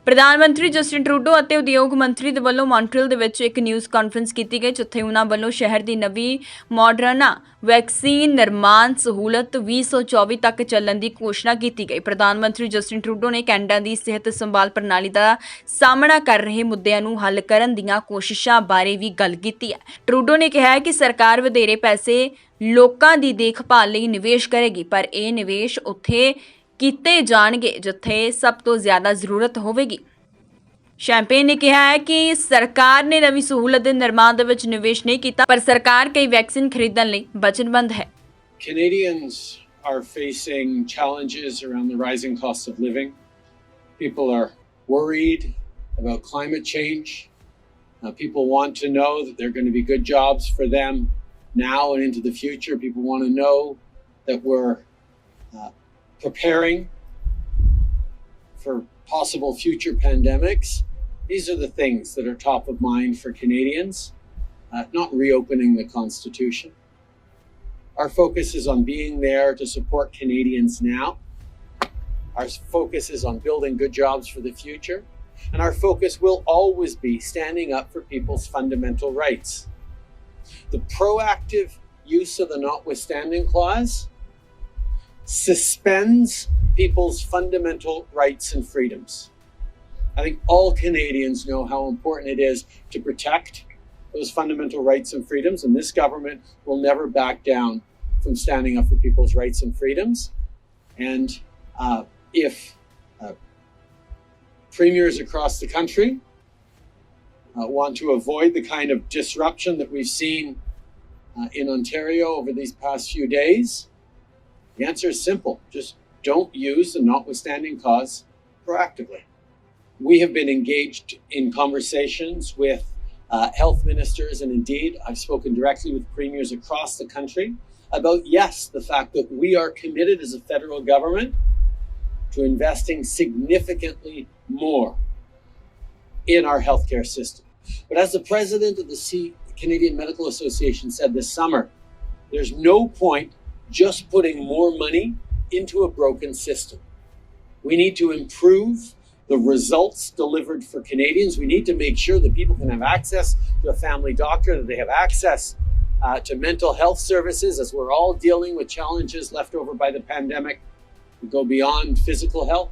प्रधानमंत्री Justin Trudeau ਅਤੇ ਉਦਯੋਗ ਮੰਤਰੀ ਦੇ ਵੱਲੋਂ ਮੌਂਟਰੀਅਲ ਦੇ ਵਿੱਚ ਇੱਕ ਨਿਊਜ਼ ਕਾਨਫਰੰਸ ਕੀਤੀ ਗਈ, ਜਿੱਥੇ ਉਹਨਾਂ ਵੱਲੋਂ ਸ਼ਹਿਰ ਦੀ ਨਵੀਂ ਮਾਡਰਨਾ ਵੈਕਸੀਨ ਨਿਰਮਾਣ ਸਹੂਲਤ 2024 ਤੱਕ ਚੱਲਣ ਦੀ ਘੋਸ਼ਣਾ ਕੀਤੀ ਗਈ। ਪ੍ਰਧਾਨ ਮੰਤਰੀ ਜਸਟਿਨ ਟਰੂਡੋ ਨੇ ਕੈਨੇਡਾ ਦੀ ਸਿਹਤ ਸੰਭਾਲ ਪ੍ਰਣਾਲੀ ਦਾ ਸਾਹਮਣਾ ਕਰ ਰਹੇ ਮੁੱਦਿਆਂ ਨੂੰ ਹੱਲ ਕਰਨ ਦੀਆਂ ਕੋਸ਼ਿਸ਼ਾਂ ਬਾਰੇ ਵੀ ਗੱਲ ਕੀਤੀ ਹੈ। ਟਰੂਡੋ ਨੇ ਕਿਹਾ ਕਿ ਸਰਕਾਰ ਵਧੇਰੇ ਪੈਸੇ ਲੋਕਾਂ ਦੀ ਦੇਖਭਾਲ ਲਈ ਨਿਵੇਸ਼ ਕਰੇਗੀ, ਪਰ ਇਹ ਨਿਵੇਸ਼ ਉੱਥੇ ਕੀਤੇ ਜਾਣਗੇ ਜਿੱਥੇ ਸਭ ਤੋਂ ਜ਼ਿਆਦਾ ਜ਼ਰੂਰਤ ਹੋਵੇਗੀ। ਸ਼ੈਂਪੇਨ ਨੇ ਕਿਹਾ ਹੈ ਕਿ ਸਰਕਾਰ ਨੇ ਨਵੀਂ ਸਹੂਲਤ ਦੇ ਨਿਰਮਾਣ ਦੇ ਵਿੱਚ ਨਿਵੇਸ਼ ਨਹੀਂ ਕੀਤਾ, ਪਰ ਸਰਕਾਰ ਕਈ ਵੈਕਸੀਨ ਖਰੀਦਣ ਲਈ ਵਚਨਬੱਧ ਹੈ। Canadians are facing challenges around the rising cost of living. People are worried about climate change. People want to know that there are going to be good jobs for them now and into the future. People want to know that we're preparing for possible future pandemics. These are the things that are top of mind for Canadians, not reopening the Constitution. Our focus is on being there to support Canadians now. Our focus is on building good jobs for the future. And our focus will always be standing up for people's fundamental rights. The proactive use of the notwithstanding clause suspends people's fundamental rights and freedoms. I think all Canadians know how important it is to protect those fundamental rights and freedoms, and this government will never back down from standing up for people's rights and freedoms. And if premiers across the country want to avoid the kind of disruption that we've seen in Ontario over these past few days, the answer is simple. Just don't use the notwithstanding clause proactively. We have been engaged in conversations with health ministers, and indeed I've spoken directly with premiers across the country about, yes, the fact that we are committed as a federal government to investing significantly more in our healthcare system. But as the president of the Canadian Medical Association said this summer, there's no point just putting more money into a broken system. We need to improve the results delivered for Canadians. We need to make sure that people can have access to a family doctor, that they have access to mental health services, as we're all dealing with challenges left over by the pandemic that go beyond physical health.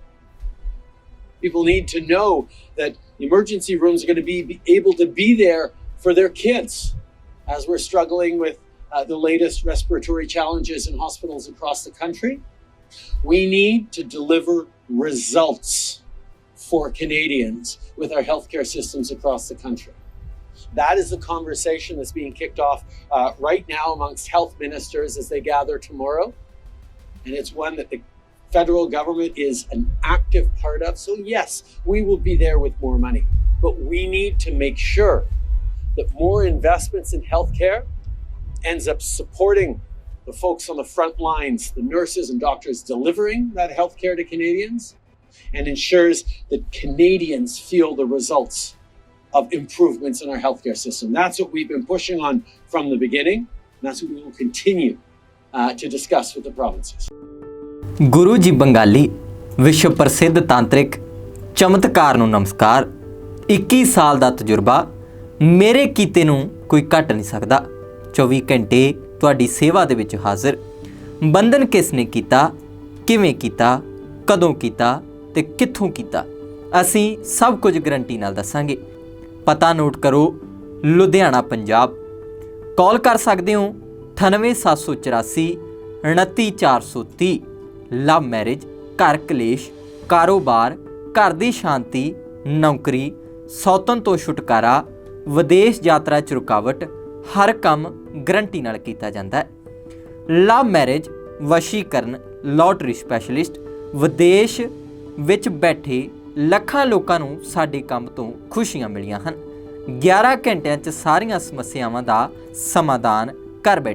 People need to know that emergency rooms are going to be able to be there for their kids as we're struggling with the latest respiratory challenges in hospitals across the country. We need to deliver results for Canadians with our healthcare systems across the country. That is the conversation that's being kicked off right now amongst health ministers as they gather tomorrow. And it's one that the federal government is an active part of. So yes, we will be there with more money, but we need to make sure that more investments in healthcare ends up supporting the folks on the front lines, the nurses and doctors delivering that healthcare to Canadians, and ensures that Canadians feel the results of improvements in our healthcare system. That's what we've been pushing on from the beginning, and that's what we will continue to discuss with the provinces. Guru ji Bengali ਵਿਸ਼ਵ ਪ੍ਰਸਿੱਧ ਤਾਂਤਰਿਕ ਚਮਤਕਾਰ ਨੂੰ ਨਮਸਕਾਰ। 21 ਸਾਲ ਦਾ ਤਜਰਬਾ, ਮੇਰੇ ਕੀਤੇ ਨੂੰ ਕੋਈ ਘਟ ਨਹੀਂ ਸਕਦਾ। 24 ਘੰਟੇ ਤੁਹਾਡੀ ਸੇਵਾ ਦੇ ਵਿੱਚ ਹਾਜ਼ਰ। ਬੰਧਨ ਕਿਸ ਨੇ ਕੀਤਾ, ਕਿਵੇਂ ਕੀਤਾ, ਕਦੋਂ ਕੀਤਾ ਤੇ ਕਿੱਥੋਂ ਕੀਤਾ, ਅਸੀਂ ਸਭ ਕੁਝ ਗਰੰਟੀ ਨਾਲ ਦੱਸਾਂਗੇ। ਪਤਾ ਨੋਟ ਕਰੋ, ਲੁਧਿਆਣਾ ਪੰਜਾਬ। ਕਾਲ ਕਰ ਸਕਦੇ ਹੋ 98784 29430। ਲਵ ਮੈਰਿਜ, ਘਰ ਕਲੇਸ਼, ਕਾਰੋਬਾਰ, ਘਰ ਦੀ ਸ਼ਾਂਤੀ, ਨੌਕਰੀ, ਸੌਤਨ ਤੋਂ ਛੁਟਕਾਰਾ, ਵਿਦੇਸ਼ ਯਾਤਰਾ 'ਚ ਰੁਕਾਵਟ, ਹਰ ਕੰਮ ਗਰੰਟੀ ਨਾਲ ਕੀਤਾ ਜਾਂਦਾ ਹੈ। ਲਵ ਮੈਰਿਜ, ਵਸ਼ੀਕਰਨ, ਲੋਟਰੀ ਸਪੈਸ਼ਲਿਸਟ। ਵਿਦੇਸ਼ ਵਿੱਚ ਬੈਠੇ ਲੱਖਾਂ ਲੋਕਾਂ ਨੂੰ ਸਾਡੇ ਕੰਮ ਤੋਂ ਖੁਸ਼ੀਆਂ ਮਿਲੀਆਂ ਹਨ। 11 ਘੰਟਿਆਂ 'ਚ ਸਾਰੀਆਂ ਸਮੱਸਿਆਵਾਂ ਦਾ ਸਮਾਧਾਨ ਘਰ ਬੈਠੇ।